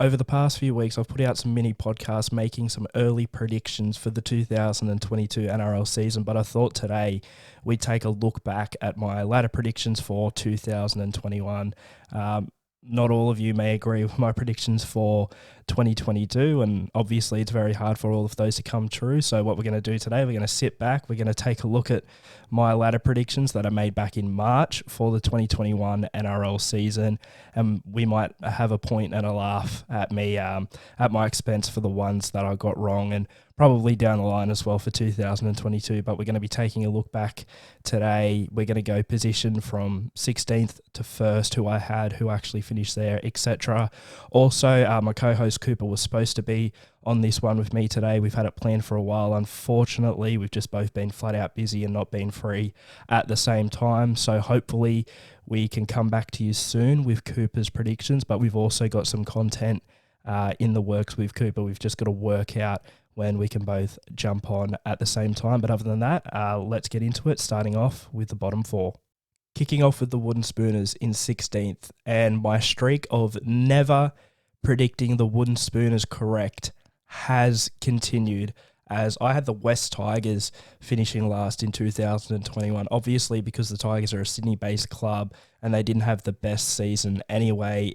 Over the past few weeks, I've put out some mini podcasts making some early predictions for the 2022 NRL season, but I thought today we'd take a look back at my ladder predictions for 2021. Not all of you may agree with my predictions for 2022, and obviously it's very hard for all of those to come true. So what we're going to do today, we're going to sit back, we're going to take a look at my ladder predictions that I made back in March for the 2021 NRL season, and we might have a point and a laugh at me at my expense for the ones that I got wrong, and probably down the line as well for 2022. But we're going to be taking a look back today. We're going to go position from 16th to 1st, who I had, who actually finished there, etc. Also, my co-host Cooper was supposed to be on this one with me today. We've had it planned for a while. Unfortunately, we've just both been flat out busy and not been free at the same time. So hopefully we can come back to you soon with Cooper's predictions, but we've also got some content in the works with Cooper. We've just got to work out when we can both jump on at the same time. But other than that, let's get into it, starting off with the bottom four. Kicking off with the Wooden Spooners in 16th, and my streak of never predicting the Wooden Spooners correct has continued, as I had the West Tigers finishing last in 2021, obviously because the Tigers are a Sydney-based club and they didn't have the best season anyway.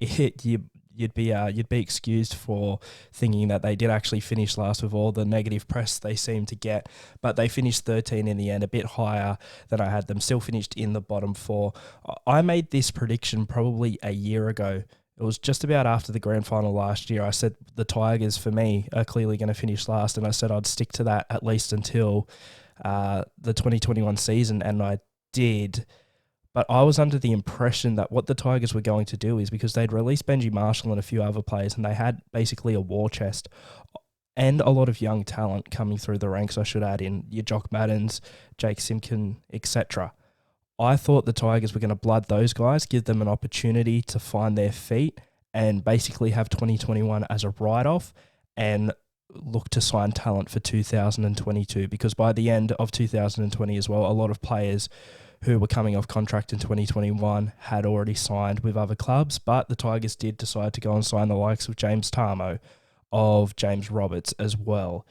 You'd be excused for thinking that they did actually finish last with all the negative press they seem to get, but they finished 13 in the end, a bit higher than I had them, still finished in the bottom four. I made this prediction probably a year ago. It was just about after the grand final last year. I said the Tigers, for me, are clearly going to finish last, and I said I'd stick to that at least until the 2021 season, and I did. But I was under the impression that what the Tigers were going to do is, because they'd released Benji Marshall and a few other players, and they had basically a war chest and a lot of young talent coming through the ranks, I should add in, your Jock Maddens, Jake Simpkin, etc. I thought the Tigers were going to blood those guys, give them an opportunity to find their feet, and basically have 2021 as a write-off and look to sign talent for 2022, because by the end of 2020 as well, a lot of players who were coming off contract in 2021 had already signed with other clubs, but the Tigers did decide to go and sign the likes of James Tarmo, of James Roberts as well,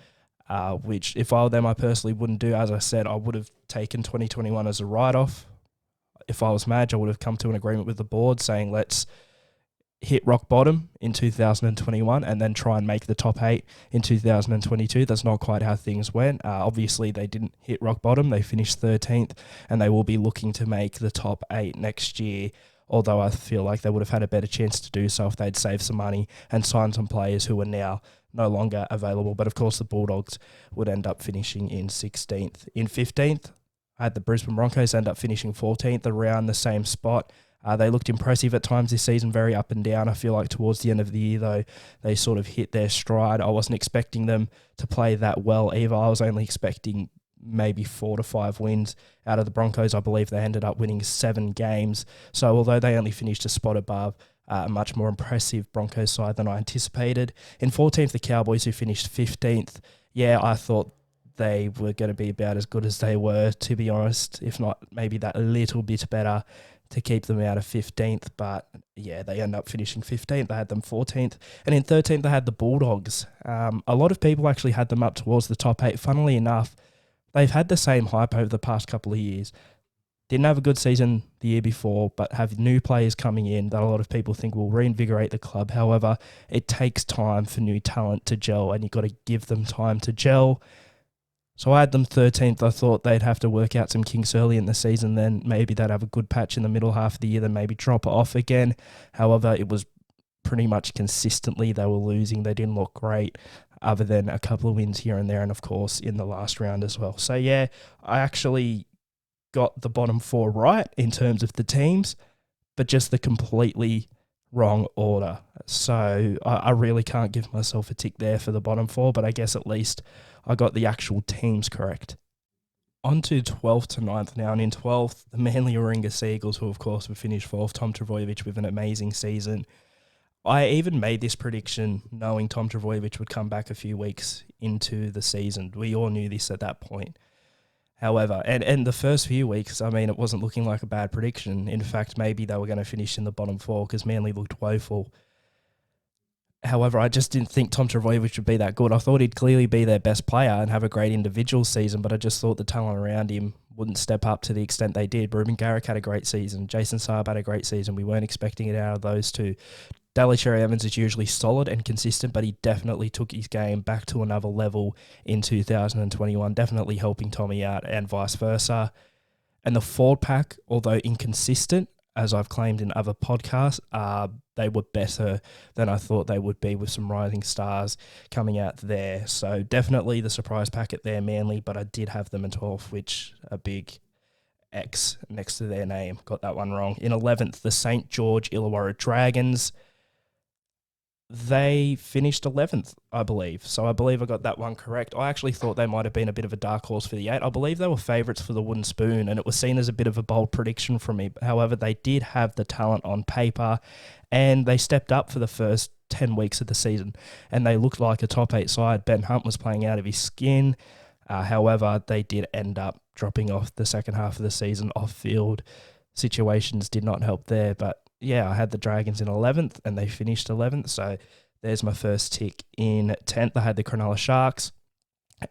which if I were them, I personally wouldn't do. As I said, I would have taken 2021 as a write-off. If I was Madge, I would have come to an agreement with the board saying let's hit rock bottom in 2021 and then try and make the top 8 in 2022. That's not quite how things went. Obviously, they didn't hit rock bottom. They finished 13th, and they will be looking to make the top 8 next year, although I feel like they would have had a better chance to do so if they'd saved some money and signed some players who are now no longer available. But of course, the Bulldogs would end up finishing in 16th. In 15th, I had the Brisbane Broncos end up finishing 14th, around the same spot. They looked impressive at times this season, very up and down. I feel like towards the end of the year, though, they sort of hit their stride. I wasn't expecting them to play that well either. I was only expecting maybe 4 to 5 wins out of the Broncos. I believe they ended up winning 7 games. So although they only finished a spot above, a much more impressive Broncos side than I anticipated. In 14th, the Cowboys, who finished 15th. Yeah, I thought they were going to be about as good as they were, to be honest, if not maybe that a little bit better to keep them out of 15th. But yeah, they end up finishing 15th. I had them 14th. And in 13th, I had the Bulldogs. A lot of people actually had them up towards the top 8. Funnily enough, they've had the same hype over the past couple of years. Didn't have a good season the year before, but have new players coming in that a lot of people think will reinvigorate the club. However, it takes time for new talent to gel, and you've got to give them time to gel. So I had them 13th. I thought they'd have to work out some kinks early in the season, then maybe they'd have a good patch in the middle half of the year, then maybe drop off again. However, it was pretty much consistently they were losing. They didn't look great, other than a couple of wins here and there, and of course in the last round as well. So yeah, I actually got the bottom 4 right in terms of the teams, but just the completely wrong order. So I really can't give myself a tick there for the bottom 4, but I guess at least I got the actual teams correct. On to 12th to 9th now, and in 12th, the Manly Warringah Seagulls, who of course would finish 4th, Tom Trbojevic with an amazing season. I even made this prediction knowing Tom Trbojevic would come back a few weeks into the season. We all knew this at that point. However, and the first few weeks, I mean, it wasn't looking like a bad prediction. In fact, maybe they were going to finish in the bottom 4 because Manly looked woeful. However, I just didn't think Tom Trbojevic would be that good. I thought he'd clearly be their best player and have a great individual season, but I just thought the talent around him wouldn't step up to the extent they did. Ruben Garrick had a great season. Jason Saab had a great season. We weren't expecting it out of those two. Daly Cherry Evans is usually solid and consistent, but he definitely took his game back to another level in 2021, definitely helping Tommy out and vice versa. And the forward pack, although inconsistent, as I've claimed in other podcasts, they were better than I thought they would be with some rising stars coming out there. So definitely the surprise packet there, Manly, but I did have them in 12th, which a big X next to their name. Got that one wrong. In 11th, the St. George Illawarra Dragons. They finished 11th, I believe. So I believe I got that one correct. I actually thought they might have been a bit of a dark horse for the 8. I believe they were favourites for the wooden spoon, and it was seen as a bit of a bold prediction from me. However, they did have the talent on paper, and they stepped up for the first 10 weeks of the season, and they looked like a top 8 side. Ben Hunt was playing out of his skin. However, they did end up dropping off the second half of the season. Off-field situations did not help there, but yeah, I had the Dragons in 11th and they finished 11th. So there's my first tick. In 10th, I had the Cronulla Sharks.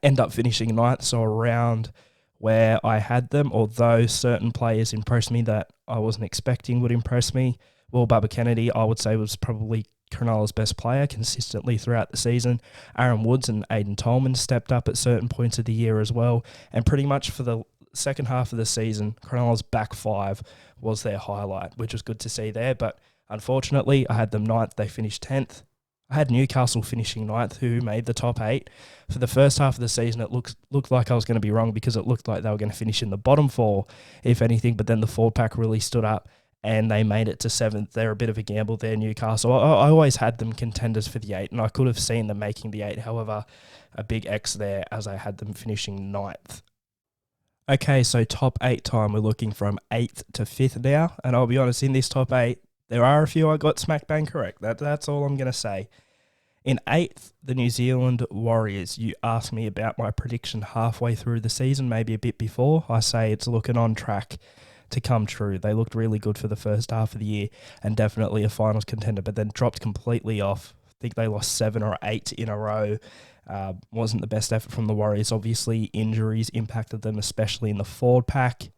End up finishing 9th, so around where I had them, although certain players impressed me that I wasn't expecting would impress me. Well, Bubba Kennedy, I would say, was probably Cronulla's best player consistently throughout the season. Aaron Woods and Aiden Tolman stepped up at certain points of the year as well. And pretty much for the second half of the season, Cronulla's back 5 was their highlight, which was good to see there. But unfortunately, I had them 9th. They finished 10th. I had Newcastle finishing 9th, who made the top 8. For the first half of the season, it looked like I was going to be wrong because it looked like they were going to finish in the bottom 4, if anything. But then the forward pack really stood up and they made it to 7th. They're a bit of a gamble there, Newcastle. I always had them contenders for the 8, and I could have seen them making the 8. However, a big X there as I had them finishing 9th. Okay, so top 8 time, we're looking from 8th to 5th now. And I'll be honest, in this top 8, there are a few I got smack bang correct. That's all I'm going to say. In 8th, the New Zealand Warriors. You asked me about my prediction halfway through the season, maybe a bit before. I say it's looking on track to come true. They looked really good for the first half of the year and definitely a finals contender, but then dropped completely off. I think they lost 7 or 8 in a row. Wasn't the best effort from the Warriors. Obviously, injuries impacted them, especially in the forward pack.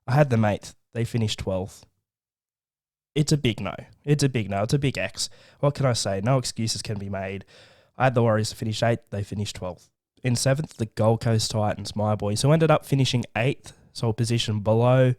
I had them 8th. They finished 12th. It's a big no. It's a big no. It's a big X. What can I say? No excuses can be made. I had the Warriors to finish 8th. They finished 12th. In 7th, the Gold Coast Titans, my boys, who ended up finishing 8th, so a position below.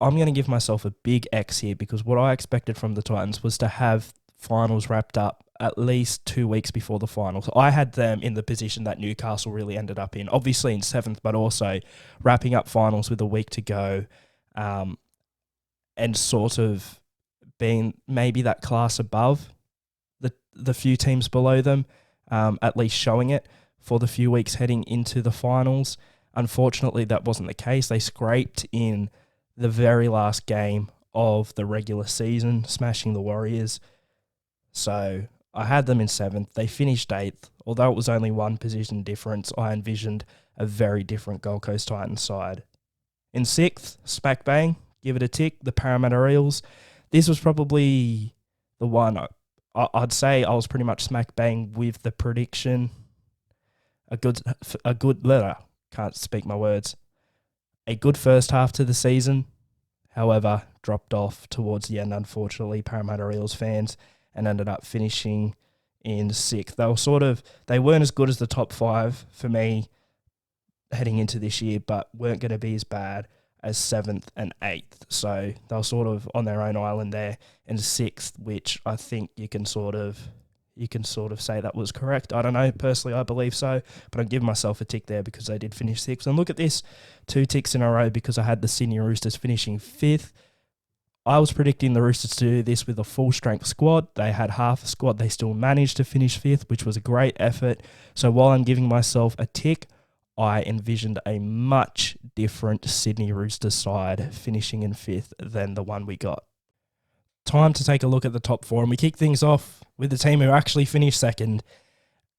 I'm going to give myself a big X here because what I expected from the Titans was to have finals wrapped up at least 2 weeks before the finals. I had them in the position that Newcastle really ended up in, obviously in 7th, but also wrapping up finals with a week to go, and sort of being maybe that class above the few teams below them, at least showing it for the few weeks heading into the finals. Unfortunately, that wasn't the case. They scraped in the very last game of the regular season, smashing the Warriors. So I had them in 7th. They finished 8th. Although it was only one position difference, I envisioned a very different Gold Coast Titans side. In 6th, smack bang, give it a tick, the Parramatta Eels. This was probably the one I'd say I was pretty much smack bang with the prediction. A good can't speak my words. A good first half to the season, however, dropped off towards the end, unfortunately, Parramatta Eels fans, and ended up finishing in 6th. They weren't as good as the top 5 for me heading into this year, but weren't going to be as bad as 7th and 8th. So they were sort of on their own island there in 6th, which I think you can sort of say that was correct. I don't know. Personally, I believe so, but I'm giving myself a tick there because they did finish 6th. And look at this, 2 ticks in a row because I had the Sydney Roosters finishing 5th. I was predicting the Roosters to do this with a full-strength squad. They had half a squad. They still managed to finish 5th, which was a great effort. So while I'm giving myself a tick, I envisioned a much different Sydney Roosters side finishing in 5th than the one we got. Time to take a look at the top 4, and we kick things off with the team who actually finished 2nd,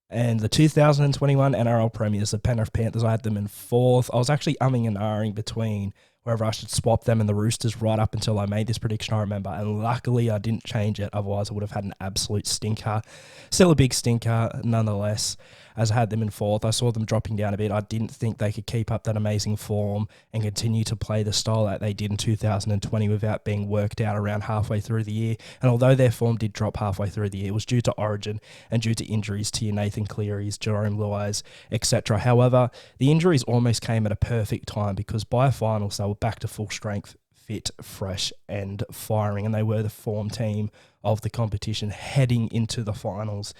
and the 2021 NRL Premiers, the Penrith Panthers. I had them in 4th. I was actually umming and ahhing between whether I should swap them and the Roosters right up until I made this prediction, I remember. And luckily I didn't change it. Otherwise I would have had an absolute stinker. Still a big stinker nonetheless, as I had them in fourth. I saw them dropping down a bit. I didn't think they could keep up that amazing form and continue to play the style that they did in 2020 without being worked out around halfway through the year. And although their form did drop halfway through the year, it was due to Origin and due to injuries to your Nathan Clearys, Jerome Luais, etc. However, the injuries almost came at a perfect time because by finals they were back to full strength, fit, fresh and firing, and they were the form team of the competition heading into the finals,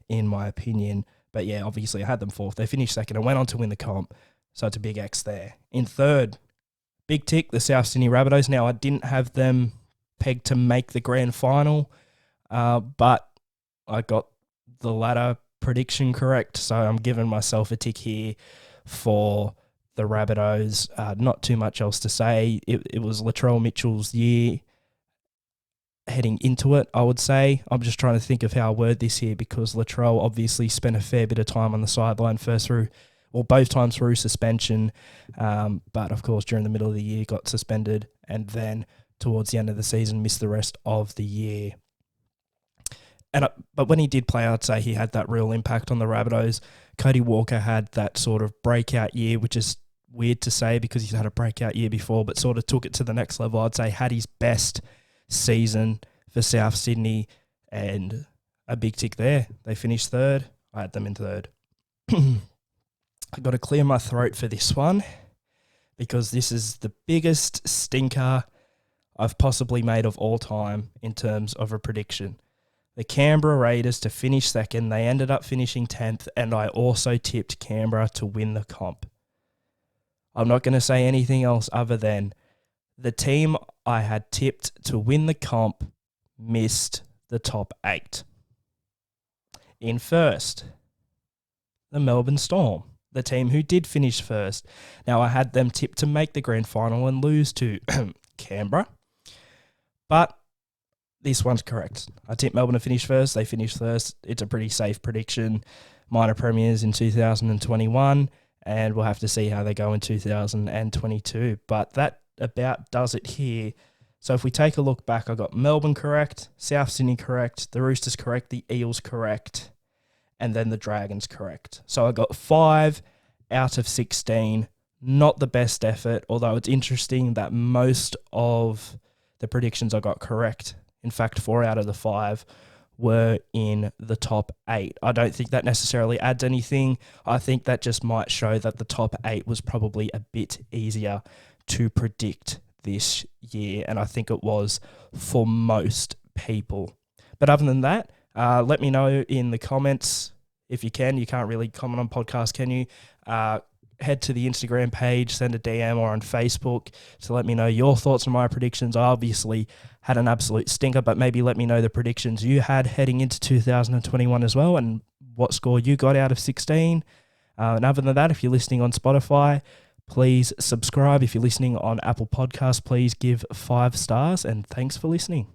in my opinion. But yeah, obviously I had them fourth. They finished second and went on to win the comp, so it's a big X there. In third, big tick, the South Sydney Rabbitohs. Now, I didn't have them pegged to make the grand final, but I got the latter prediction correct, so I'm giving myself a tick here for the Rabbitohs. Not too much else to say. It was Latrell Mitchell's year heading into it, I would say. I'm just trying to think of how I word this here because Latrell obviously spent a fair bit of time on the sideline both times through suspension, but of course during the middle of the year got suspended and then towards the end of the season missed the rest of the year. But when he did play, I'd say he had that real impact on the Rabbitohs. Cody Walker had that sort of breakout year, which is weird to say because he's had a breakout year before, but sort of took it to the next level. I'd say had his best season for South Sydney, and a big tick there. They finished third. I had them in third. I got to clear my throat for this one because this is the biggest stinker I've possibly made of all time in terms of a prediction. The Canberra Raiders to finish second. They ended up finishing 10th, and I also tipped Canberra to win the comp. I'm not going to say anything else other than the team I had tipped to win the comp missed the top 8. In first, the Melbourne Storm, the team who did finish first. Now, I had them tipped to make the grand final and lose to Canberra, but this one's correct. I tipped Melbourne to finish first. They finished first. It's a pretty safe prediction. Minor premiers in 2021, and we'll have to see how they go in 2022. But that about does it here. So if we take a look back, I got Melbourne correct, South Sydney correct, the Roosters correct, the Eels correct, and then the Dragons correct. So I got 5 out of 16. Not the best effort, although it's interesting that most of the predictions I got correct, in fact 4 out of the 5, were in the top 8. I don't think that necessarily adds anything. I think that just might show that the top 8 was probably a bit easier to predict this year, and I think it was for most people. But other than that, let me know in the comments if you can. You can't really comment on podcasts, can you? Head to the Instagram page, send a DM, or on Facebook to let me know your thoughts on my predictions. I obviously had an absolute stinker, but maybe let me know the predictions you had heading into 2021 as well and what score you got out of 16. And other than that, if you're listening on Spotify, please subscribe. If you're listening on Apple Podcasts, please give 5 stars, and thanks for listening.